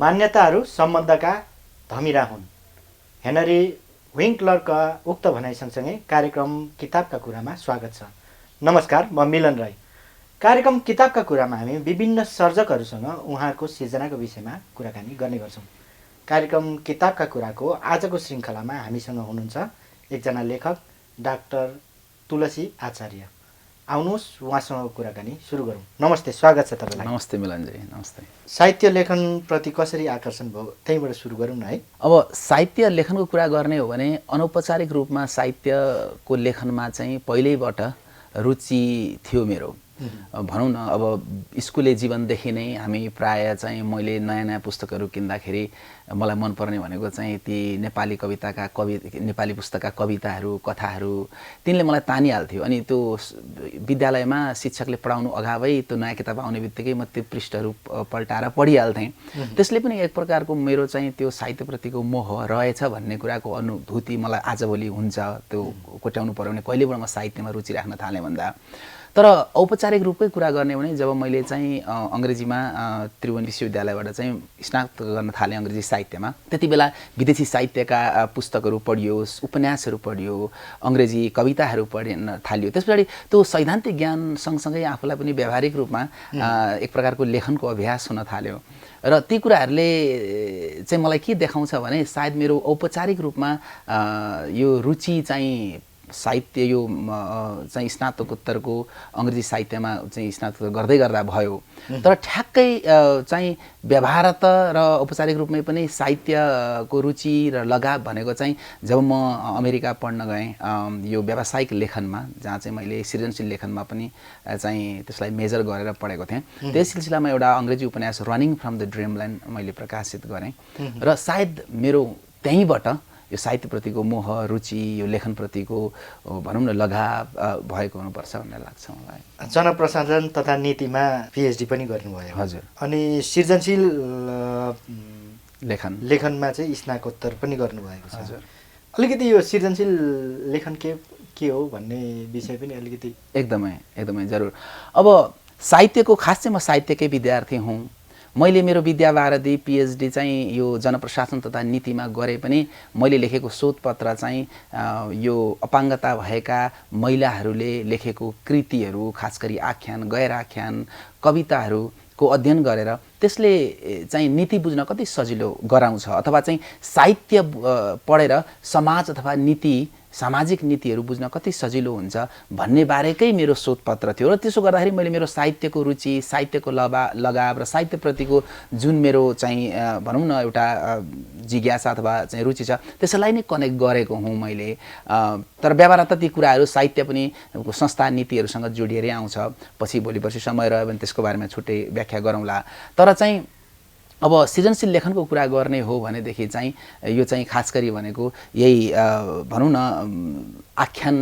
मान्यताहरू सम्बन्धका धमिरा हुन्। हेनरी विङ्कलरका उक्त भनाइ सँगसँगै कार्यक्रम किताबका कुरामा स्वागत छ। नमस्कार, म मिलन राई। कार्यक्रम किताबका कुरामा हामी विभिन्न सर्जकहरूसँग उहाँहरूको सिर्जनाको विषयमा कुराकानी गर्ने गर्छौँ। कार्यक्रम किताबका कुराको आजको श्रृङ्खलामा हामीसँग हुनुहुन्छ एकजना लेखक डाक्टर तुलसी आचार्य। आउनुहोस् उहाँसँग कुराकानी सुरु गरौँ। नमस्ते, स्वागत छ तपाईँलाई। नमस्ते मिलनजी, नमस्ते। साहित्य लेखनप्रति कसरी आकर्षण भयो, त्यहीँबाट सुरु गरौँ न है। अब साहित्य लेखनको कुरा गर्ने हो भने अनौपचारिक रूपमा साहित्यको लेखनमा चाहिँ पहिल्यैबाट रुचि थियो मेरो। भनौँ न, अब स्कुले जीवनदेखि नै हामी प्रायः चाहिँ मैले नयाँ नयाँ पुस्तकहरू किन्दाखेरि मलाई मनपर्ने भनेको चाहिँ ती नेपाली नेपाली पुस्तकका कविताहरू, कथाहरू, तिनले मलाई तानिहाल्थ्यो। अनि त्यो विद्यालयमा शिक्षकले पढाउनु अगावै त्यो नयाँ किताब आउने बित्तिकै म त्यो पृष्ठहरू पल्टाएर पढिहाल्थेँ। त्यसले पनि एक प्रकारको मेरो चाहिँ त्यो साहित्यप्रतिको मोह रहेछ भन्ने कुराको अनुभूति मलाई आजभोलि हुन्छ। त्यो कोट्याउनु पऱ्यो भने कहिलेबाट म साहित्यमा रुचि राख्न थालेँ भन्दा। तर औपचारिक रूपकै कुरा गर्ने भने जब मैले चाहिँ अङ्ग्रेजीमा त्रिभुवन विश्वविद्यालयबाट चाहिँ स्नातक गर्न थालेँ अङ्ग्रेजी साहित्यमा, त्यति बेला विदेशी साहित्यका पुस्तकहरू पढियोस्, उपन्यासहरू पढियो, अङ्ग्रेजी कविताहरू पढ्न थालियो। त्यस पछाडि त्यो सैद्धान्तिक ज्ञान सँगसँगै आफूलाई पनि व्यावहारिक रूपमा एक प्रकारको लेखनको अभ्यास हुन थाल्यो। र ती कुराहरूले चाहिँ मलाई के देखाउँछ भने सायद मेरो औपचारिक रूपमा यो रुचि चाहिँ साहित्य यो चाहिँ स्नातकोत्तरको अङ्ग्रेजी साहित्यमा चाहिँ स्नातकोत्तर गर्दै गर्दा भयो। तर ठ्याक्कै चाहिँ व्यवहारत र औपचारिक रूपमै पनि साहित्यको रुचि र लगाव भनेको चाहिँ जब म अमेरिका पढ्न गएँ यो व्यावसायिक लेखनमा, जहाँ चाहिँ मैले सृजनशील लेखनमा पनि चाहिँ त्यसलाई मेजर गरेर पढेको थिएँ। त्यस सिलसिलामा एउटा अङ्ग्रेजी उपन्यास रनिङ फ्रम द ड्रिमल्यान्ड मैले प्रकाशित गरेँ। र सायद मेरो त्यहीँबाट यो साहित्यप्रतिको मोह, रुचि, यो लेखनप्रतिको भनौँ न लगाव भएको हुनुपर्छ भन्ने लाग्छ मलाई। जनप्रशासन तथा नीतिमा पिएचडी पनि गर्नुभयो। हजुर। अनि सृजनशील लेखनमा चाहिँ स्नातकोत्तर पनि गर्नुभएको छ। हजुर। अलिकति यो सृजनशील लेखन के हो भन्ने विषय पनि अलिकति। एकदमै जरुर। अब साहित्यको खास चाहिँ म साहित्यकै विद्यार्थी हुँ। मैले मेरो विद्यावारिधि पिएचडी चाहिँ यो जनप्रशासन तथा नीतिमा गरे पनि मैले लेखेको शोधपत्र चाहिँ यो अपाङ्गता भएका महिलाहरूले लेखेको कृतिहरू, खास गरी आख्यान, गैर आख्यान, कविताहरूको अध्ययन गरेर त्यसले चाहिँ नीति बुझ्न कति सजिलो गराउँछ, अथवा चाहिँ साहित्य पढेर समाज अथवा नीति, सामाजिक नीतिहरू बुझ्न कति सजिलो हुन्छ भन्ने बारेकै मेरो शोधपत्र थियो। र त्यसो गर्दाखेरि मैले मेरो साहित्यको रुचि, साहित्यको लगाव र साहित्यप्रतिको जुन मेरो चाहिँ भनौँ न एउटा जिज्ञासा अथवा चाहिँ रुचि छ त्यसलाई नै कनेक्ट गरेको हुँ मैले। तर व्यवहारत ती कुराहरू साहित्य पनि संस्था नीतिहरूसँग जोडिएरै आउँछ। पछि भोलि पर्सि समय रह्यो भने त्यसको बारेमा छुट्टै व्याख्या गरौँला। तर चाहिँ अब सृजनशील लेखनको कुरा गर्ने हो भनेदेखि चाहिँ यो चाहिँ खास गरी भनेको यही भनौँ न आख्यान,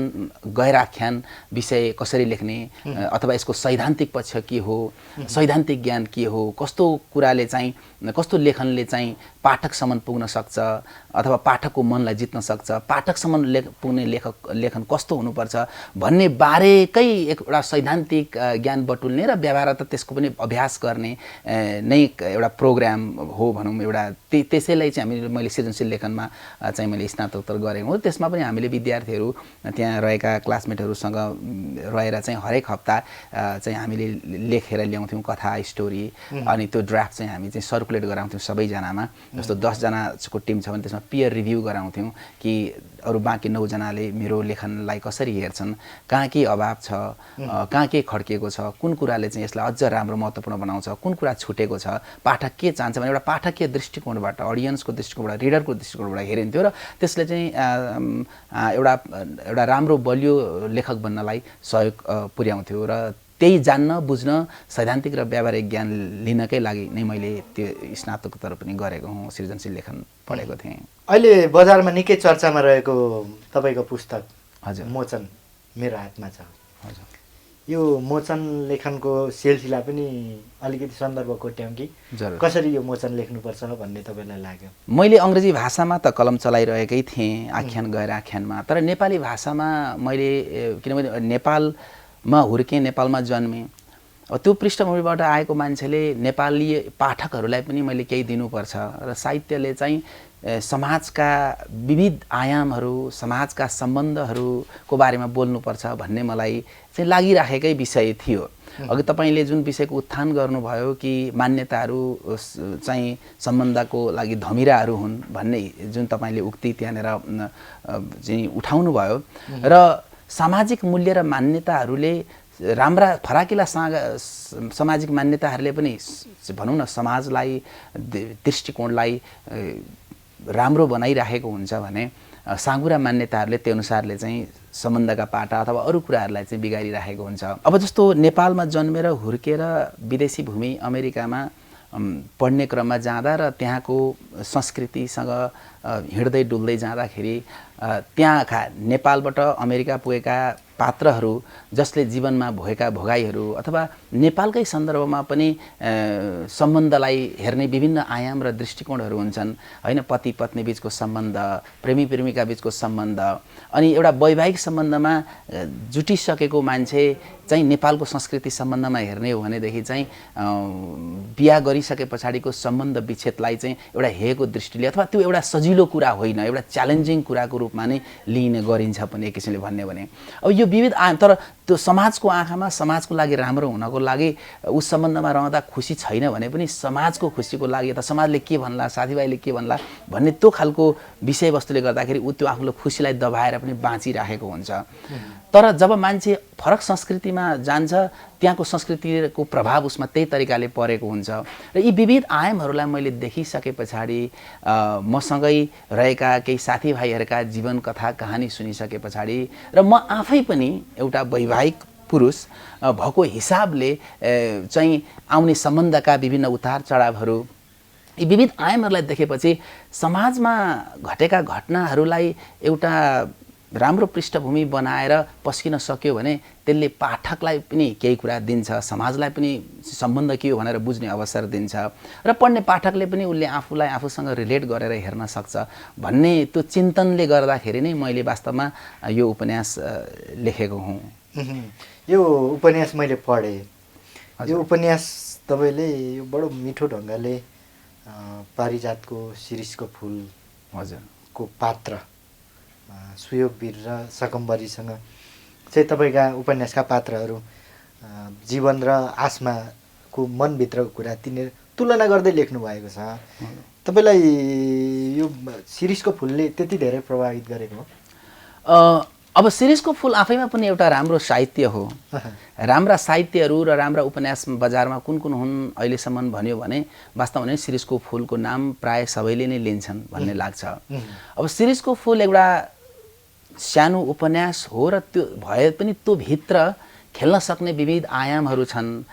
गैर आख्यान विषय कसरी लेख्ने, अथवा यसको सैद्धान्तिक पक्ष के हो, सैद्धान्तिक ज्ञान के हो, कस्तो कुराले चाहिँ, कस्तो लेखनले चाहिँ पाठकसम्म पुग्न सक्छ अथवा पाठकको मनलाई जित्न सक्छ, पाठकसम्म पुग्ने लेखन कस्तो हुनुपर्छ भन्ने बारेकै एउटा सैद्धान्तिक ज्ञान बटुल्ने र व्यवहारत त्यसको पनि अभ्यास गर्ने नै एउटा प्रोग्राम हो भनौँ। एउटा त्यसैलाई चाहिँ मैले सृजनशील लेखनमा चाहिँ मैले स्नातकोत्तर गरेको हो। त्यसमा पनि हामीले विद्यार्थीहरू त्यहाँ रहेका क्लासमेटहरूसँग रहेर चाहिँ हरेक हप्ता चाहिँ हामीले लेखेर ल्याउँथ्यौँ कथा, स्टोरी। अनि त्यो ड्राफ्ट चाहिँ हामी चाहिँ सर्कुलेट गराउँथ्यौँ सबैजनामा। जस्तो 10 जनाको टिम छ भने त्यसमा पियर रिभ्यू गराउँथ्यौँ कि अरू बाँकी 9 जनाले मेरो लेखनलाई कसरी हेर्छन्, कहाँ के अभाव छ, कहाँ के खड्किएको छ, कुन कुराले चाहिँ यसलाई अझ राम्रो महत्त्वपूर्ण बनाउँछ, कुन कुरा छुटेको छ, पाठक के चाहन्छ भने एउटा पाठकीय दृष्टिकोणबाट, अडियन्सको दृष्टिकोणबाट, रिडरको दृष्टिकोणबाट हेरिन्थ्यो। र त्यसले चाहिँ एउटा राम्रो बलियो लेखक बन्नलाई सहयोग पुर्याउँथ्यो। र त्यही जान्न, बुझ्न, सैद्धान्तिक र व्यावहारिक ज्ञान लिनकै लागि नै मैले त्यो स्नातकोत्तर पनि गरेको हुँ, सृजनशील लेखन पढेको थिएँ। अहिले बजारमा निकै चर्चामा रहेको तपाईँको पुस्तक हजुर मोचन मेरो हातमा छ। हजुर। यो मोचन लेखनको सिलसिला पनि अलिकति सन्दर्भ कोट्याउँ कि कसरी यो मोचन लेख्नुपर्छ भन्ने तपाईँलाई लाग्यो? मैले अङ्ग्रेजी भाषामा त कलम चलाइरहेकै थिएँ आख्यान, गैर आख्यानमा। तर नेपाली भाषामा मैले किनभने नेपालमा हुर्केँ, नेपालमा जन्मेँ त्यो पृष्ठभूमिबाट आएको मान्छेले नेपाली पाठकहरूलाई पनि मैले केही दिनुपर्छ र साहित्यले चाहिँ समाजका विविध आयामहरू समाजका सम्बन्धहरूको बारेमा बोल्नुपर्छ भन्ने मलाई चाहिँ लागिराखेकै विषय थियो। अघि तपाईँले जुन विषयको उत्थान गर्नुभयो कि मान्यताहरू चाहिँ सम्बन्धको लागि धमिराहरू हुन् भन्ने जुन तपाईँले उक्ति त्यहाँनिर चाहिँ उठाउनु भयो र सामाजिक मूल्य र मान्यताहरूले राम्रा फराकिला सामाजिक मान्यताहरूले पनि भनौँ न समाजलाई दृष्टिकोणलाई राम्रो बनाइराखेको हुन्छ भने साँघुरा मान्यताहरूले त्यो अनुसारले चाहिँ सम्बन्धका पाटा अथवा अरू कुराहरूलाई चाहिँ बिगारिराखेको हुन्छ। अब जस्तो नेपालमा जन्मेर हुर्केर विदेशी भूमि अमेरिकामा पढ्ने क्रममा जाँदा र त्यहाँको संस्कृतिसँग हिँड्दै डुल्दै जाँदाखेरि त्यहाँका नेपालबाट अमेरिका पुगेका पात्रहरू जसले जीवनमा भएका भोगाइहरू अथवा नेपालकै सन्दर्भमा पनि सम्बन्धलाई हेर्ने विभिन्न आयाम र दृष्टिकोणहरू हुन्छन् हैन। पति पत्नी बीचको सम्बन्ध, प्रेमी प्रेमिका बीचको सम्बन्ध, अनि एउटा वैवाहिक सम्बन्धमा जुटिसकेको मान्छे चाहिँ नेपालको संस्कृति सम्बन्धमा हेर्ने हो भनेदेखि चाहिँ बिहा गरिसके पछाडिको सम्बन्ध विच्छेदलाई चाहिँ एउटा हेयको दृष्टिले अथवा त्यो एउटा सजिलो कुरा होइन, एउटा च्यालेन्जिङ कुराको रूपमा नै लिइने गरिन्छ पनि एक किसिमले भन्ने भने। अब यो विविध आयाम, तर त्यो समाजको आँखामा समाजको लागि राम्रो हुनको लागि उस सम्बन्धमा रहँदा खुसी छैन भने पनि समाजको खुसीको लागि त समाजले के भन्ला, साथीभाइले के भन्ला भन्ने त्यो खालको विषयवस्तुले गर्दाखेरि ऊ त्यो आफ्नो खुसीलाई दबाएर पनि बाँचिराखेको हुन्छ। तर जब मान्छे फरक संस्कृतिमा जान्छ त्यहाँको संस्कृतिको प्रभाव उसमा त्यही तरिकाले परेको हुन्छ र यी विविध आयामहरूलाई मैले देखिसके पछाडि मसँगै रहेका केही साथीभाइहरूका जीवन कथा कहानी सुनिसके पछाडि र म आफै पनि एउटा वैवाहिक पुरुष भएको हिसाबले चाहिँ आउने सम्बन्धका विभिन्न उतार चढावहरू यी विविध आयामहरूलाई देखेपछि समाजमा घटेका घटनाहरूलाई एउटा राम्रो पृष्ठभूमि बनाएर पस्किन सक्यो भने त्यसले पाठकलाई पनि केही कुरा दिन्छ, समाजलाई पनि सम्बन्ध के हो भनेर बुझ्ने अवसर दिन्छ र पढ्ने पाठकले पनि उसले आफूलाई आफूसँग रिलेट गरेर हेर्न सक्छ भन्ने त्यो चिन्तनले गर्दाखेरि नै मैले वास्तवमा यो उपन्यास लेखेको हुँ। यो उपन्यास मैले पढेँ। यो उपन्यास तपाईँले यो बडो मिठो ढङ्गले पारिजातको शिरीषको फुल हजुरको पात्र सुयोगवीर र सकम्बरीसँग चाहिँ तपाईँका उपन्यासका पात्रहरू जीवन र आत्माको मनभित्रको कुरा तिनीहरू तुलना गर्दै लेख्नु भएको छ। तपाईँलाई यो शिरीषको फुलले त्यति धेरै प्रभावित गरेको हो? अब शिरीषको फुल आफैमा पनि एउटा राम्रो साहित्य हो। राम्रा साहित्यहरू र राम्रा उपन्यास बजारमा कुन कुन हुन् अहिलेसम्म भन्यो भने वास्तवमा नै शिरीषको फुलको नाम प्राय सबैले नै लिन्छन् भन्ने लाग्छ। अब शिरीषको फुल एउटा सानो उपन्यास हो र त्यो भए पनि त्यो भित्र खेल्न सक्ने विविध आयामहरू छन्।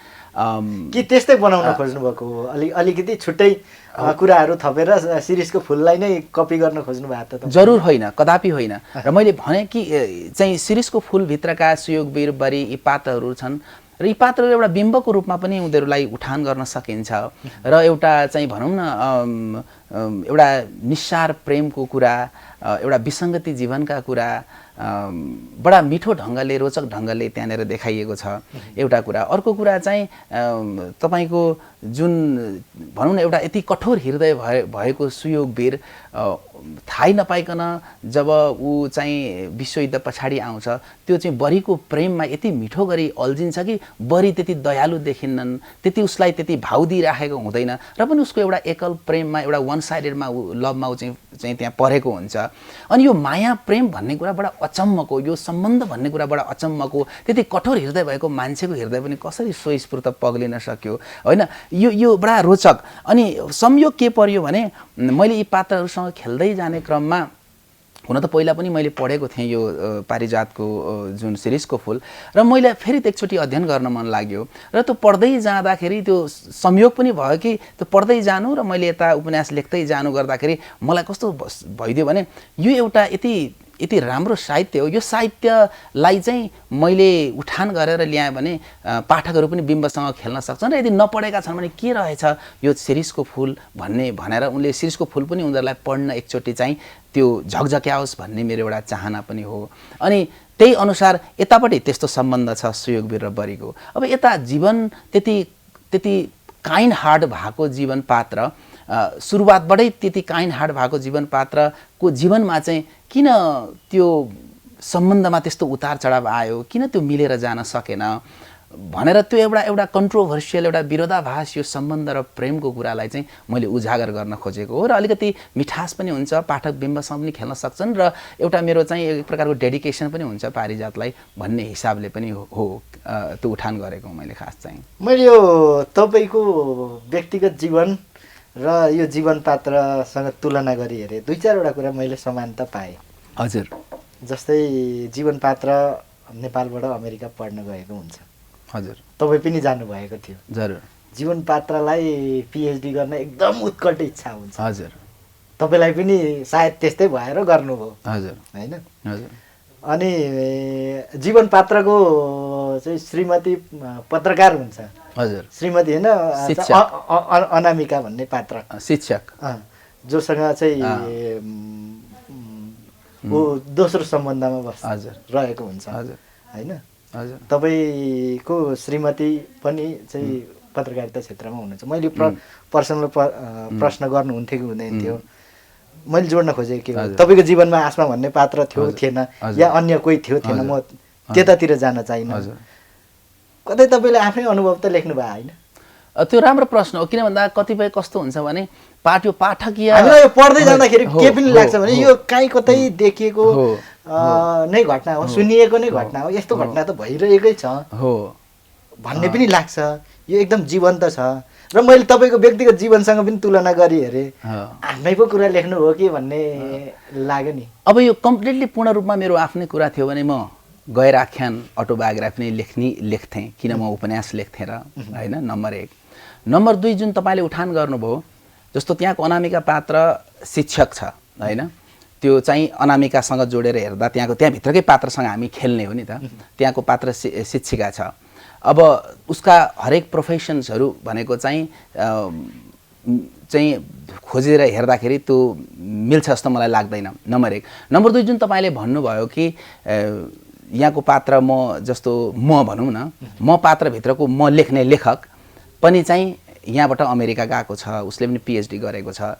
कि त्यस्तै बनाउन खोज्नुभएको हो? अलिकति छुट्टै कुराहरू थपेर शिरीषको फुललाई नै कपी गर्न खोज्नु भएको त? जरुर होइन, कदापि होइन। र मैले भने कि चाहिँ शिरीषको फुलभित्रका सुयोगवीर बरी यी पात्रहरू छन् र यी पात्रहरू एउटा बिम्बको रूपमा पनि उनीहरूलाई उठान गर्न सकिन्छ र एउटा चाहिँ भनौँ न एउटा निस्सार प्रेमको कुरा, एउटा विसङ्गति जीवनका कुरा बडा मिठो ढङ्गले रोचक ढङ्गले त्यहाँनिर देखाइएको छ एउटा कुरा। अर्को कुरा चाहिँ तपाईँको जुन भनौँ न एउटा यति कठोर हृदय भएको सुयोगवीर थाहै नपाइकन जब ऊ चाहिँ विश्वयुद्ध पछाडि आउँछ त्यो चाहिँ बरीको प्रेममा यति मिठो गरी अल्झिन्छ कि बरी त्यति दयालु देखिन्नन्, त्यति उसलाई त्यति भाव दिइराखेको हुँदैन र पनि उसको एउटा एकल प्रेममा एउटा वान साइडेडमा लभमा ऊ चाहिँ त्यहाँ परेको हुन्छ। अनि यो माया प्रेम भन्ने कुरा बडा अचम्मको, यो सम्बन्ध भन्ने कुरा बडा अचम्मको, त्यति कठोर हृदय भएको मान्छेको हृदय पनि कसरी स्वस्फूर्त पग्लिन सक्यो होइन? यो बडा रोचक। अनि संयोग के पर्यो भने मैले यी पात्रहरूसँग खेल्दै जाने क्रममा हुन त पहिला पनि मैले पढेको थिएँ यो पारिजातको जुन शिरीषको फुल र मैले फेरि एकचोटि अध्ययन गर्न मन लाग्यो र त्यो पढ्दै जाँदाखेरि त्यो संयोग पनि भयो कि त्यो पढ्दै जानु र मैले यता उपन्यास लेख्दै जानु गर्दाखेरि मलाई कस्तो भइदियो भने यो एउटा यति राम्रो साहित्य हो। यो साहित्यलाई चाहिँ मैले उठान गरेर ल्याएँ भने पाठकहरू पनि बिम्बसँग खेल्न सक्छन् र यदि नपढेका छन् भने के रहेछ यो शिरीषको फुल भनेर उनले शिरीषको फुल पनि उनीहरूलाई पढ्न एकचोटि चाहिँ त्यो झकझक्याओस् भन्ने मेरो एउटा चाहना पनि हो। अनि त्यही अनुसार यतापट्टि त्यस्तो सम्बन्ध छ सुयोगवीर र बरीको। अब यता जीवन त्यति काइन्ड हार्ट भएको जीवन पात्र, सुरुवातबाटै त्यति काइन्ड हार्ट भएको जीवन पात्रको जीवनमा चाहिँ किन त्यो सम्बन्धमा त्यस्तो उतार चढाव आयो, किन त्यो मिलेर जान सकेन भनेर त्यो एउटा कन्ट्रोभर्सियल, एउटा विरोधाभास यो सम्बन्ध र प्रेमको कुरालाई चाहिँ मैले उजागर गर्न खोजेको हो। र अलिकति मिठास पनि हुन्छ, पाठक बिम्बसँग पनि खेल्न सक्छन् र एउटा मेरो चाहिँ एक प्रकारको डेडिकेसन पनि हुन्छ पारिजातलाई भन्ने हिसाबले पनि हो त्यो उठान गरेको मैले खास चाहिँ। मैले यो तपाईँको व्यक्तिगत जीवन र यो जीवन पात्रसँग तुलना गरी हेरेँ, 2-4 कुरा मैले समानता पाएँ। हजुर। जस्तै जीवन पात्र नेपालबाट अमेरिका पढ्न गएको हुन्छ। हजुर। तपाईँ पनि जानुभएको थियो। जरुर। जीवन पात्रलाई पिएचडी गर्न एकदम उत्कट इच्छा हुन्छ। हजुर। तपाईँलाई पनि सायद त्यस्तै भएर गर्नुभयो। हजुर। होइन? हजुर। अनि जीवन पात्रको चाहिँ श्रीमती पत्रकार हुन्छ। हजुर। श्रीमती होइन, अनामिका भन्ने पात्र शिक्षक, जोसँग चाहिँ ऊ दोस्रो सम्बन्धमा रहेको हुन्छ। होइन? तपाईँको श्रीमती पनि चाहिँ पत्रकारिता क्षेत्रमा हुनुहुन्छ। मैले पर्सनल प्रश्न गर्नुहुन्थ्यो कि हुँदैन थियो, मैले जोड्न खोजेँ कि तपाईँको जीवनमा आसमा भन्ने पात्र थियो थिएन, या अन्य कोही थियो थिएन, म त्यतातिर जान चाहिनँ। कतै तपाईँले आफ्नै अनुभव त लेख्नु भयो होइन? त्यो राम्रो प्रश्न हो। किन भन्दा कतिपय कस्तो हुन्छ भने पाठकीय हामीलाई यो पढ्दै जाँदाखेरि के पनि लाग्छ भने यो काहीँ कतै देखिएको नै घटना हो, सुनिएको नै घटना हो, यस्तो घटना त भइरहेकै छ भन्ने पनि लाग्छ। यो एकदम जीवन्त छ। र मैले तपाईँको व्यक्तिगत जीवनसँग पनि तुलना गरी हेरेँ, आफ्नै पो कुरा लेख्नु हो कि भन्ने लाग्यो नि। अब यो कम्प्लिटली पूर्ण रूपमा मेरो आफ्नै कुरा थियो भने म गैर आख्यान अटोबायोग्राफी नै लेख्थेँ, किन म उपन्यास लेख्थेँ र होइन। नम्बर 1। नम्बर 2, जुन तपाईँले उठान गर्नुभयो, जस्तो त्यहाँको अनामिका पात्र शिक्षक छ होइन, त्यो चाहिँ अनामिकासँग जोडेर हेर्दा त्यहाँभित्रकै पात्रसँग हामी खेल्ने हो नि त। त्यहाँको पात्र शिक्षिका छ। अब उसका हरेक प्रोफेसन्सहरू भनेको चाहिँ खोजेर हेर्दाखेरि त्यो मिल्छ जस्तो मलाई लाग्दैन। नम्बर 1। नम्बर 2, जुन तपाईँले भन्नुभयो कि यहाँको पात्र म जस्तो भनौँ न, म पात्रभित्रको म लेख्ने लेखक पनि चाहिँ यहाँबाट अमेरिका गएको छ, उसले पनि पिएचडी गरेको छ।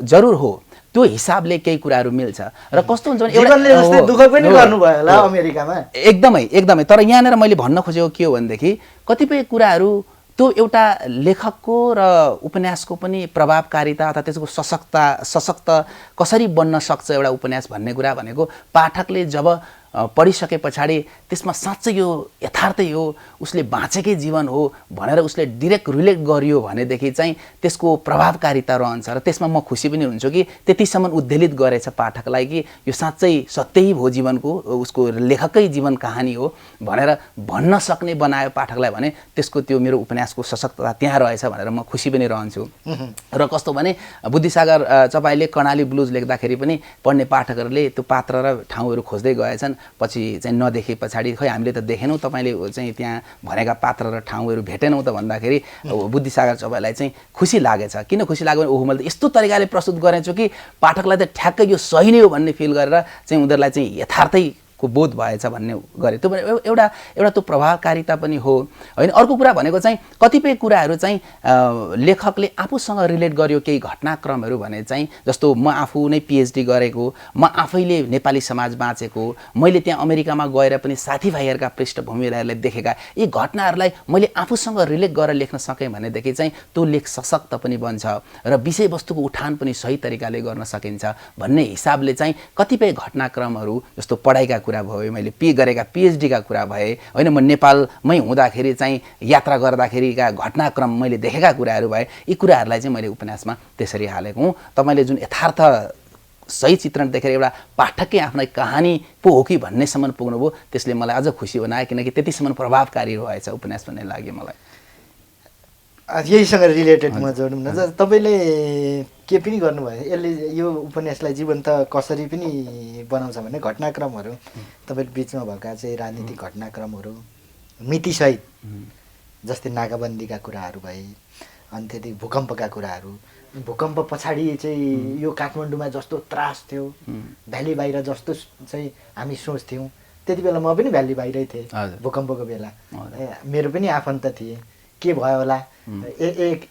जरुर हो, त्यो हिसाबले केही कुराहरू मिल्छ। र कस्तो हुन्छ भने दुःख पनि गर्नुभयो होला अमेरिकामा। एकदमै। तर यहाँनिर मैले भन्न खोजेको के हो भनेदेखि कतिपय कुराहरू त्यो एउटा लेखकको र उपन्यासको पनि प्रभावकारिता अथवा त्यसको सशक्त कसरी बन्न सक्छ एउटा उपन्यास भन्ने कुरा भनेको पाठकले जब पढिसके पछाडि त्यसमा साँच्चै यो यथार्थै हो, उसले बाँचेकै जीवन हो भनेर उसले डिरेक्ट रिलेट गरियो भनेदेखि चाहिँ त्यसको प्रभावकारिता रहन्छ। र त्यसमा म खुसी पनि हुन्छु कि त्यतिसम्म उद्वेलित गरेछ पाठकलाई कि यो साँच्चै सत्यै हो जीवनको, उसको लेखकै जीवन कहानी हो भनेर भन्न सक्ने बनायो पाठकलाई भने त्यसको त्यो मेरो उपन्यासको सशक्तता त्यहाँ रहेछ भनेर म खुसी पनि रहन्छु। र कस्तो भने बुद्धिसागर चपाईले कर्णाली ब्लुज लेख्दाखेरि पनि पढ्ने पाठकहरूले त्यो पात्र र ठाउँहरू खोज्दै गएछन्। पछि चाहिँ नदेखे पछाडि खै हामीले त देखेनौँ, तपाईँले चाहिँ त्यहाँ भनेका पात्र र ठाउँहरू भेटेनौँ त भन्दाखेरि बुद्धिसागर चपाईलाई चाहिँ खुसी लागेछ। किन खुसी लाग्यो भने ओहो मैले त यस्तो तरिकाले प्रस्तुत गरेछु कि पाठकलाई त ठ्याक्कै यो सही नै हो भन्ने फिल गरेर चाहिँ उनीहरूलाई चाहिँ यथार्थै को बोध भएछ भन्ने गरे। त्यो एउटा त्यो प्रभावकारिता पनि हो होइन। अर्को कुरा भनेको चाहिँ कतिपय कुराहरू चाहिँ लेखकले आफूसँग रिलेट गर्यो केही घटनाक्रमहरू भने चाहिँ जस्तो म आफू नै पिएचडी गरेको, म आफैले नेपाली समाज बाँचेको, मैले त्यहाँ अमेरिकामा गएर पनि साथीभाइहरूका पृष्ठभूमिहरूलाई देखेका यी घटनाहरूलाई मैले आफूसँग रिलेट गरेर लेख्न सकेँ भनेदेखि चाहिँ त्यो लेख सशक्त पनि बन्छ र विषयवस्तुको उठान पनि सही तरिकाले गर्न सकिन्छ भन्ने हिसाबले चाहिँ कतिपय घटनाक्रमहरू जस्तो पढाइका कुरा भयो, मैले गरेका पिएचडीका कुरा भए होइन, म नेपालमै हुँदाखेरि चाहिँ यात्रा गर्दाखेरिका घटनाक्रम मैले देखेका कुराहरू भए, यी कुराहरूलाई चाहिँ मैले उपन्यासमा त्यसरी हालेको हुँ। तपाईँले जुन यथार्थ सही चित्रण देखेर एउटा पाठककै आफ्नै कहानी पो हो कि भन्नेसम्म पुग्नुभयो, त्यसले मलाई अझ खुसी बनायो किनकि त्यतिसम्म प्रभावकारी रहेछ उपन्यास भन्ने लाग्यो मलाई। यहीसँग रिलेटेड म जोडौँ न, तपाईँले के पनि गर्नुभयो यसले यो उपन्यासलाई जीवन्त कसरी पनि बनाउँछ भने घटनाक्रमहरू तपाईँले बिचमा भएका चाहिँ राजनीतिक घटनाक्रमहरू मितिसहित जस्तै नाकाबन्दीका कुराहरू भए, अनि त्यति भूकम्पका कुराहरू, भूकम्प पछाडि चाहिँ यो काठमाडौँमा जस्तो त्रास थियो, भ्याली बाहिर जस्तो चाहिँ हामी सोच्थ्यौँ त्यति बेला म पनि भ्याली बाहिरै थिएँ हजुर। भूकम्पको बेला। मेरो पनि आफन्त थिए, के भयो होला,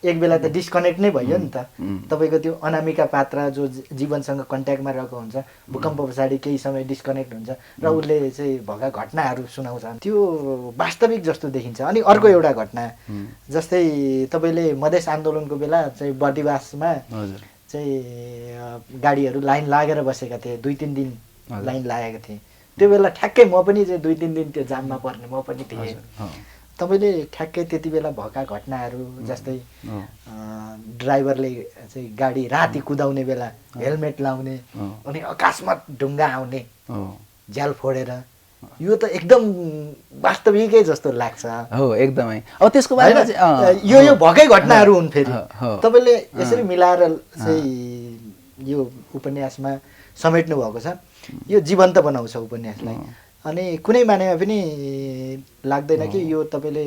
एक बेला त डिस्कनेक्ट नै भयो नि त। तपाईँको त्यो अनामिका पात्र जो जीवनसँग कन्ट्याक्टमा रहेको हुन्छ, भूकम्प पछाडि केही समय डिस्कनेक्ट हुन्छ र उसले चाहिँ भएका घटनाहरू सुनाउँछ, त्यो वास्तविक जस्तो देखिन्छ। अनि अर्को एउटा घटना जस्तै तपाईँले मधेस आन्दोलनको बेला चाहिँ बर्दिवासमा चाहिँ गाडीहरू लाइन लागेर बसेका थिए, 2-3 दिन लाइन लागेका थिए। त्यो बेला ठ्याक्कै म पनि चाहिँ 2-3 दिन त्यो जाममा पर्ने म पनि थिएँ। तपाईँले ठ्याक्कै त्यति बेला भएका घटनाहरू जस्तै ड्राइभरले चाहिँ गाडी राति कुदाउने बेला हेलमेट लाउने अनि अकस्मात ढुङ्गा आउने झ्याल फोडेर, यो त एकदम वास्तविकै जस्तो लाग्छ। हो एकदमै। अब त्यसको बारेमा यो भएकै घटनाहरू हुन्। फेरि तपाईँले यसरी मिलाएर चाहिँ यो उपन्यासमा समेट्नु भएको छ, यो जीवन्त बनाउँछ उपन्यासलाई। अनि कुनै मानेमा पनि लाग्दैन कि यो तपाईँले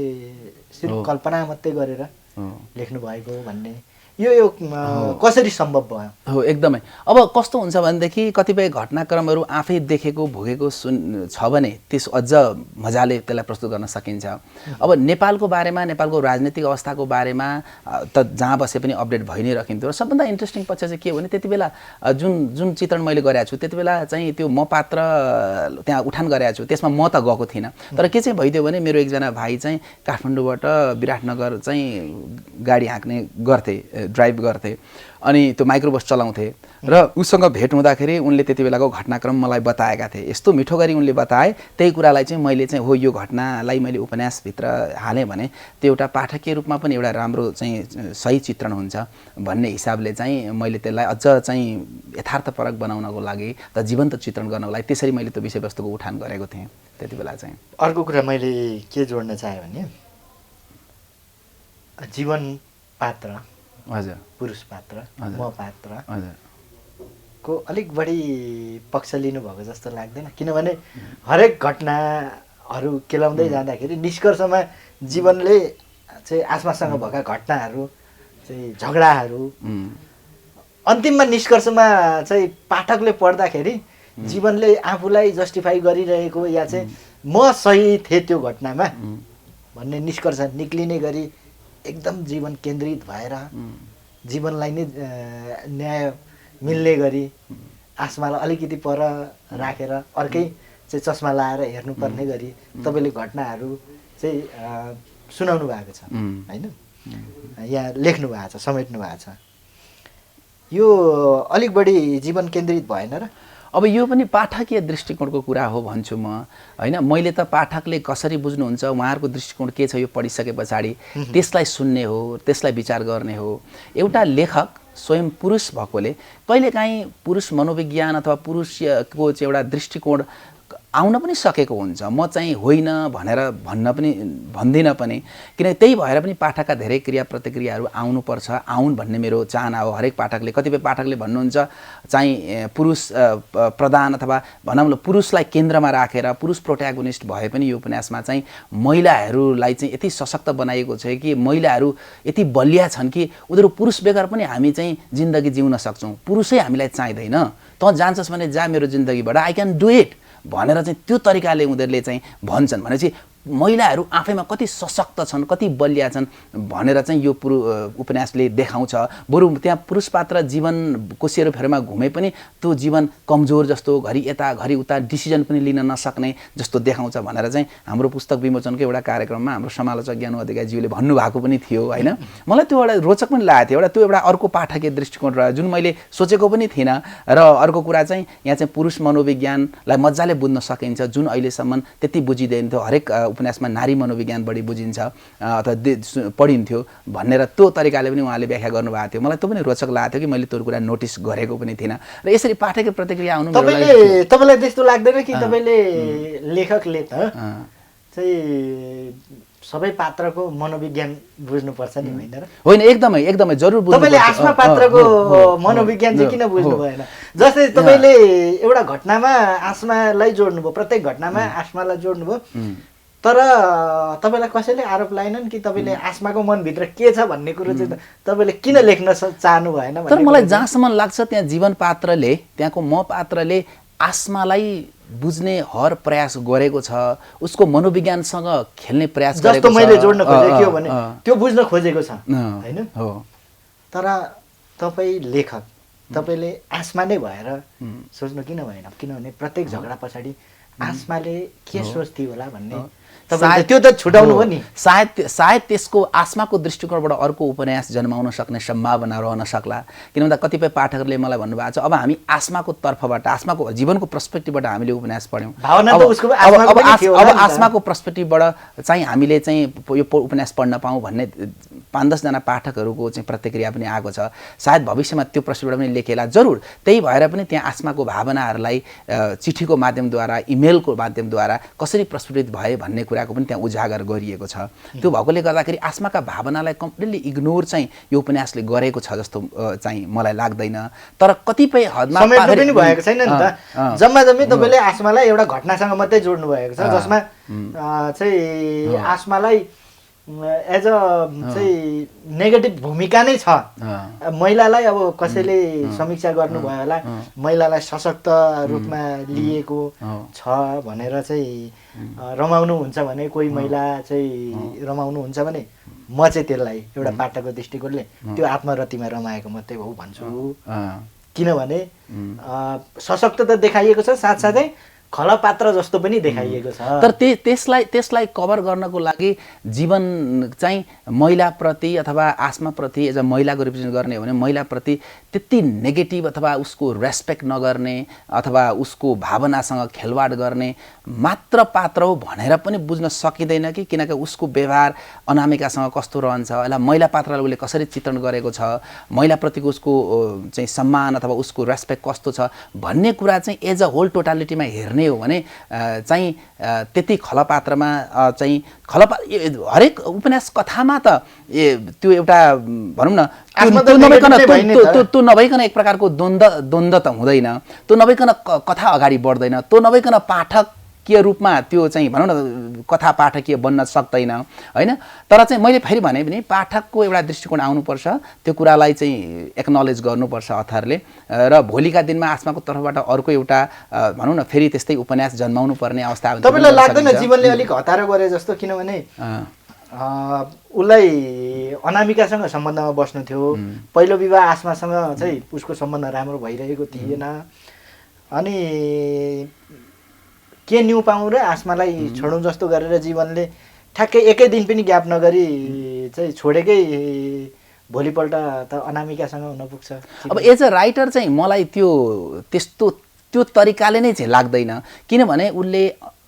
सिर्फ कल्पना मात्रै गरेर लेख्नु भएको भन्ने। यो कसरी सम्भव भयो? हो एकदमै। अब कस्तो हुन्छ भनेदेखि कतिपय घटनाक्रमहरू आफै देखेको भोगेको छ भने त्यस अझ मजाले त्यसलाई प्रस्तुत गर्न सकिन्छ। अब नेपालको बारेमा, नेपालको राजनीतिक अवस्थाको बारेमा त जहाँ बसे पनि अपडेट भइ नै रहिन्थ्यो। र सबभन्दा इन्ट्रेस्टिङ पक्ष चाहिँ के हो भने त्यति बेला जुन चित्रण मैले गरेको छु त्यति बेला चाहिँ त्यो म पात्र त्यहाँ उठान गरेको छु, त्यसमा म त गएको थिइनँ। तर के चाहिँ भइदियो भने मेरो एकजना भाइ चाहिँ काठमाडौँबाट विराटनगर चाहिँ गाडी हाँक्ने गर्थे, ड्राइभ गर्थे, अनि त्यो माइक्रोबस चलाउँथे। र उसँग भेट हुँदाखेरि उनले त्यति बेलाको घटनाक्रम मलाई बताएका थिए। यस्तो मिठो गरी उनले बताए, त्यही कुरालाई चाहिँ मैले चाहिँ हो यो घटनालाई मैले उपन्यासभित्र हालेँ भने त्यो एउटा पाठकीय रूपमा पनि एउटा राम्रो चाहिँ सही चित्रण हुन्छ भन्ने हिसाबले चाहिँ मैले त्यसलाई अझ चाहिँ यथार्थपरक बनाउनको लागि र जीवन्त चित्रण गर्नको लागि त्यसरी मैले त्यो विषयवस्तुको उठान गरेको थिएँ त्यति बेला चाहिँ। अर्को कुरा मैले के जोड्न चाहेँ भने जीवन पात्र, हजुर, पुरुष पात्र, म पात्र हजुर को अलिक बढी पक्ष लिनुभएको जस्तो लाग्दैन? किनभने हरेक घटनाहरू केलाउँदै जाँदाखेरि निष्कर्षमा जीवनले चाहिँ आसपाससँग भएका घटनाहरू चाहिँ झगडाहरू अन्तिममा निष्कर्षमा चाहिँ पाठकले पढ्दाखेरि जीवनले आफूलाई जस्टिफाई गरिरहेको या चाहिँ म सही थिएँ त्यो घटनामा भन्ने निष्कर्ष निक्लिने गरी एकदम जीवन केन्द्रित भएर जीवनलाई नै न्याय मिल्ने गरी आसमालाई अलिकति पर राखेर अर्कै चाहिँ चस्मा लाएर हेर्नुपर्ने गरी तपाईँले घटनाहरू चाहिँ सुनाउनु भएको छ होइन, यहाँ लेख्नु भएको छ, समेट्नु भएको छ। यो अलिक बढी जीवन केन्द्रित भएन र? अब यो पनि पाठकीय दृष्टिकोणको कुरा हो भन्छु म होइन। मैले त पाठकले कसरी बुझ्नुहुन्छ, उहाँहरूको दृष्टिकोण के छ यो पढिसके पछाडि त्यसलाई सुन्ने हो, त्यसलाई विचार गर्ने हो। एउटा लेखक स्वयं पुरुष भएकोले कहिलेकाहीँ पुरुष मनोविज्ञान अथवा पुरुषको चाहिँ एउटा दृष्टिकोण आउन पनि सकेको हुन्छ। म चाहिँ होइन भनेर भन्दिनँ पनि, किनकि त्यही भएर पनि पाठकका धेरै क्रिया प्रतिक्रियाहरू आउनुपर्छ, आउन् भन्ने मेरो चाहना हो। हरेक पाठकले, कतिपय पाठकले भन्नुहुन्छ चाहिँ पुरुष प्रधान अथवा भनौँ न पुरुषलाई केन्द्रमा राखेर पुरुष प्रोट्यागोनिस्ट भए पनि यो उपन्यासमा चाहिँ महिलाहरूलाई चाहिँ यति सशक्त बनाइएको छ कि महिलाहरू यति बलिया छन् कि उनीहरू पुरुष बेगर पनि हामी चाहिँ जिन्दगी जिउन सक्छौँ। पुरुषै हामीलाई चाहिँदैन, तँ जान्छस् भने जा मेरो जिन्दगीबाट, आई क्यान डु इट भनेर चाहिँ त्यो तरिकाले उनीहरूले चाहिँ भन्छन्। भनेपछि महिलाहरू आफैमा कति सशक्त छन्, कति बलिया छन् भनेर चाहिँ यो उपन्यासले देखाउँछ। बरु त्यहाँ पुरुष पात्र जीवन कोसिएर फेरमा घुमे पनि त्यो जीवन कमजोर जस्तो, घरि यता घरि उता डिसिजन पनि लिन नसक्ने जस्तो देखाउँछ भनेर चाहिँ हाम्रो पुस्तक विमोचनको एउटा कार्यक्रममा हाम्रो समालोचक ज्ञानु अधिकारीज्यूले भन्नुभएको पनि थियो होइन। मलाई त्यो एउटा रोचक पनि लागेको थियो। त्यो एउटा अर्को पाठकीय दृष्टिकोण रह्यो जुन मैले सोचेको पनि थिइनँ। र अर्को कुरा चाहिँ यहाँ चाहिँ पुरुष मनोविज्ञानलाई मजाले बुझ्न सकिन्छ जुन अहिलेसम्म त्यति बुझिँदैन थियो। हरेक उपन्यासमा नारी मनोविज्ञान बढी बुझिन्छ अथवा पढिन्थ्यो भनेर त्यो तरिकाले पनि उहाँले व्याख्या गर्नुभएको थियो। मलाई त्यो पनि रोचक लागेको थियो कि मैले त्यो कुरा नोटिस गरेको पनि थिइनँ। र यसरी पाठकीय प्रतिक्रिया आउनु तपाईँलाई त्यस्तो लाग्दैन कि तपाईँले लेखकले त चाहिँ सबै पात्रको मनोविज्ञान बुझ्नुपर्छ नि होइन र? होइन, एकदमै एकदमै जरुर बुझ्नु। तपाईँले आस्मा पात्रको मनोविज्ञान चाहिँ किन बुझ्नु भएन? जस्तै तपाईँले एउटा घटनामा आस्मालाई जोड्नुभयो, प्रत्येक घटनामा आस्मालाई जोड्नुभयो, तर तपाईँलाई कसैले आरोप लाएनन् कि तपाईँले आस्माको मनभित्र के छ भन्ने कुरो चाहिँ तपाईँले किन लेख्न चाहनु भएन? तर मलाई जहाँसम्म लाग्छ त्यहाँ जीवन पात्रले, त्यहाँको म पात्रले आस्मालाई बुझ्ने हर प्रयास गरेको छ, उसको मनोविज्ञानसँग खेल्ने प्रयास गरेको छ। जस्तो मैले जोड्न खोजेको के हो भने त्यो बुझ्न खोजेको छ हैन। हो। तर तपाईँ लेखक, तपाईँले आस्मा नै भएर सोच्नु किन भएन? किनभने प्रत्येक झगडा पछाडि आस्माले के सोच्थ्यो होला भन्ने तपाईले त्यो त छुटाउनु हो नि। सायद त्यसको आस्माको दृष्टिकोणबाट अर्को उपन्यास जन्माउन सक्ने सम्भावना रहन सक्ला। किन भन्दा कतिपय पाठकहरूले मलाई भन्नुभएको छ अब हामी आस्माको तर्फबाट, आस्माको जीवनको पर्सपेक्टिभबाट हामीले उपन्यास पढ्यौँ। अब आस्माको पर्सपेक्टिभबाट चाहिँ हामीले चाहिँ यो उपन्यास पढ्न पाऊँ भन्ने 5-10 जना पाठकहरूको चाहिँ प्रतिक्रिया पनि आएको छ। सायद भविष्यमा त्यो पर्सपेक्टिभबाट पनि लेखेला जरुर। त्यही भएर पनि त्यहाँ आस्माको भावनाहरूलाई चिठीको माध्यमद्वारा, इमेलको माध्यमद्वारा कसरी प्रस्फुटित भए भन्ने कुराको पनि त्यहाँ उजागर गरिएको छ। त्यो भएकोले गर्दाखेरि आस्माका भावनालाई कम्प्लिटली इग्नोर चाहिँ यो उपन्यासले गरेको छ जस्तो चाहिँ मलाई लाग्दैन। तर कतिपय हदमा समेट्नु पनि भएको छैन नि त। जम्मा जम्मी तपाईँले आस्मालाई एउटा घटनासँग मात्रै जोड्नु भएको छ, जसमा चाहिँ आस्मालाई एज अ चाहिँ नेगेटिभ भूमिका नै छ। महिलालाई अब कसैले समीक्षा गर्नुभयो होला, महिलालाई सशक्त रूपमा लिएको छ भनेर चाहिँ रमाउनु हुन्छ भने, कोही महिला चाहिँ रमाउनु हुन्छ भने म चाहिँ त्यसलाई एउटा पाठकको दृष्टिकोणले त्यो आत्मरतिमा रमाएको मात्रै हो भन्छु। किनभने सशक्त त देखाइएको छ, साथसाथै खलपात्र जस्तो पनि देखाइएको छ। तर त्यसलाई कभर गर्नको लागि जीवन चाहिँ महिलाप्रति अथवा आस्माप्रति एज अ महिलाको रिप्रेजेन्ट गर्ने हो भने महिलाप्रति त्यति नेगेटिभ अथवा उसको रेस्पेक्ट नगर्ने अथवा उसको भावनासँग खेलवाड गर्ने मात्र पात्र हो भनेर पनि बुझ्न सकिँदैन कि। किनकि उसको व्यवहार अनामिकासँग कस्तो रहन्छ, यसलाई महिला पात्रलाई उसले कसरी चित्रण गरेको छ, महिलाप्रतिको उसको चाहिँ सम्मान अथवा उसको रेस्पेक्ट कस्तो छ भन्ने कुरा चाहिँ एज अ होल टोटालिटीमा हेर्ने हो भने चाहिँ त्यति खलपात्रमा चाहिँ हरेक उपन्यास कथामा त त्यो एउटा भनौँ न त्यो नभइकन एक प्रकारको द्वन्द्व त हुँदैन, त्यो नभइकन कथा अगाडि बढ्दैन, त्यो नभइकन पाठकीय रूपमा त्यो चाहिँ भनौँ न कथा पाठकीय बन्न सक्दैन होइन। तर चाहिँ मैले फेरि भने पनि पाठकको एउटा दृष्टिकोण आउनुपर्छ, त्यो कुरालाई चाहिँ एक्नोलेज गर्नुपर्छ अथरले। र भोलिका दिनमा आस्माको तर्फबाट अर्को एउटा भनौँ न फेरि त्यस्तै उपन्यास जन्माउनु पर्ने अवस्था। तपाईँलाई लाग्दैन जीवनले अलिक हतारो गरे जस्तो? किनभने उसलाई अनामिकासँग सम्बन्धमा बस्नु थियो, पहिलो विवाह आस्मासँग चाहिँ उसको सम्बन्ध राम्रो भइरहेको थिएन, अनि के न्यू पाउँ र आस्मालाई छोडौँ जस्तो गरेर जीवनले ठ्याक्कै एकै दिन पनि ग्याप नगरी चाहिँ छोडेकै भोलिपल्ट त अनामिकासँग हुन पुग्छ। अब एज अ राइटर चाहिँ मलाई त्यो तरिकाले नै चाहिँ लाग्दैन। किनभने उसले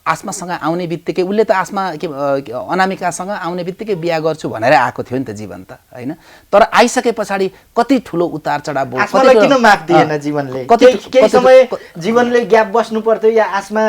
आस्मासँग आउने बित्तिकै उसले त अनामिकासँग आउने बित्तिकै बिहा गर्छु भनेर आएको थियो नि त जीवन त होइन। तर आइसके पछाडि कति ठुलो उतार चढाव भयो, आस्मालाई किन माफ दिएन जीवनले? केही समय जीवनले ग्याप बस्नु पर्थ्यो या आस्मा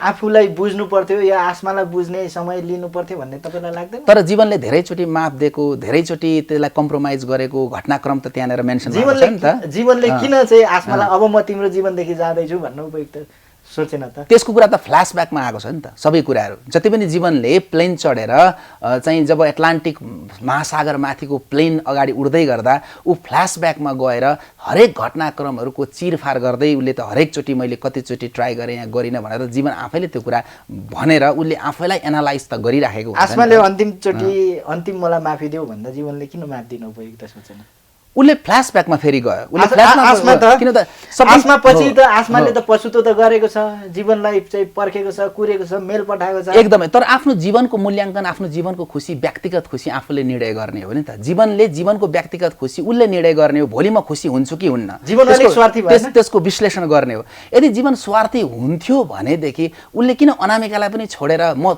आफूलाई बुझ्नु पर्थ्यो या आस्मालाई बुझ्ने समय लिनु पर्थ्यो भन्ने तपाईँलाई लाग्दैन? तर जीवनले धेरैचोटि माफ दिएको, धेरैचोटि त्यसलाई कम्प्रोमाइज गरेको घटनाक्रम त त्यहाँनिर मेन्सन भएको छ नि त। जीवनले किन चाहिँ आस्मालाई अब म तिम्रो जीवनदेखि जाँदैछु भन्नु उपयुक्त सोचेन त? त्यसको कुरा त फ्ल्यासब्याकमा आएको छ नि त सबै कुराहरू। जति पनि जीवनले प्लेन चढेर चाहिँ जब एटलान्टिक महासागरमाथिको प्लेन अगाडि उड्दै गर्दा ऊ फ्ल्यासब्याकमा गएर हरेक घटनाक्रमहरूको चिरफार गर्दै उसले त हरेकचोटि मैले कतिचोटि ट्राई गरेँ या गरिनँ भनेर जीवन आफैले त्यो कुरा भनेर उसले आफैलाई एनालाइज त गरिराखेको हुन्छ। आस्माले अन्तिम मलाई माफी देऊ भन्दा जीवनले किन माफ दिन उपयुक्त सोचेन? उसले फ्ल्यासब्याकमा फेरि गयो। आस्मा पछि त आस्माले त पछुतो त गरेको छ, जीवनलाई चाहिँ पर्खेको छ, कुरेको छ, मेल पठाएको छ एकदमै। तर आफ्नो जीवनको मूल्याङ्कन, आफ्नो जीवनको खुसी, व्यक्तिगत खुसी आफूले निर्णय गर्ने हो नि त। जीवनले जीवनको व्यक्तिगत खुसी उसले निर्णय गर्ने हो, भोलि म खुसी हुन्छु कि हुन्न त्यसको विश्लेषण गर्ने हो। यदि जीवन स्वार्थी हुन्थ्यो भनेदेखि उसले किन अनामिकालाई पनि छोडेर म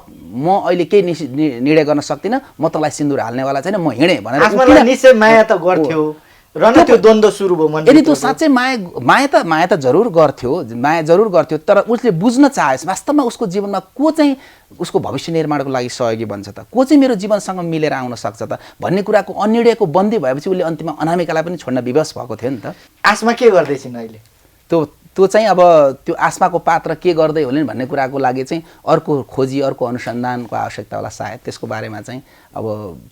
अहिले केही निर्णय गर्न सक्दिनँ, म तँलाई सिन्दुर हाल्नेवाला छैन, म हिँडेँ भनेर निश्चय माया त गर्थ्यो र न त्यो द्वन्द्व सुरु भयो मन। यदि त्यो साँच्चै माया त जरुर गर्थ्यो, तर उसले बुझ्न चाह्यो वास्तवमा उसको जीवनमा को चाहिँ उसको भविष्य निर्माणको लागि सहयोगी बन्छ त, को चाहिँ मेरो जीवनसँग मिलेर आउन सक्छ त भन्ने कुराको अनिर्णयको बन्दी भएपछि उसले अन्तिममा अनामिकालाई पनि छोड्न विवश भएको थियो नि त। आस्मा के गर्दैछिन् अहिले? त्यो चाहिँ अब त्यो आस्माको पात्र के गर्दै होलिन् भन्ने कुराको लागि चाहिँ अर्को खोजी, अर्को अनुसन्धानको आवश्यकता होला सायद। त्यसको बारेमा चाहिँ अब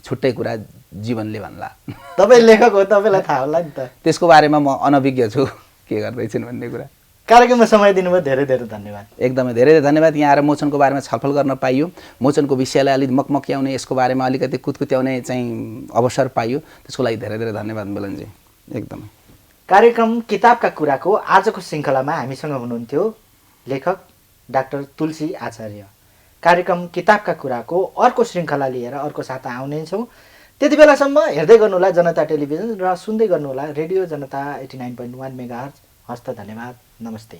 छुट्टै कुरा जीवनले भन्ला। तपाईँ लेखक हो, तपाईँलाई थाहा होला नि त। त्यसको बारेमा म अनभिज्ञ छु के गर्दैछन् भन्ने कुरा। कार्यक्रममा समय दिनुभयो, धेरै धेरै धन्यवाद। एकदमै धेरै धेरै धन्यवाद। यहाँ आएर मोचनको बारेमा छलफल गर्न पाइयो, मोचनको विषयलाई अलिक मकमक्याउने, यसको बारेमा अलिकति कुतकुत्याउने चाहिँ अवसर पाइयो, त्यसको लागि धेरै धेरै धन्यवाद मिलनजी। एकदमै। कार्यक्रम किताबका कुराको आजको श्रृङ्खलामा हामीसँग हुनुहुन्थ्यो लेखक डाक्टर तुलसी आचार्य। कार्यक्रम किताबका कुराको अर्को श्रृङ्खला लिएर अर्को साता आउने छौँ। त्यति बेलासम्म हेर्दै गर्नुहोला जनता टेलिभिजन र सुन्दै गर्नुहोला रेडियो जनता 89.1 मेगाहर्ज। हस्त धन्यवाद, नमस्ते।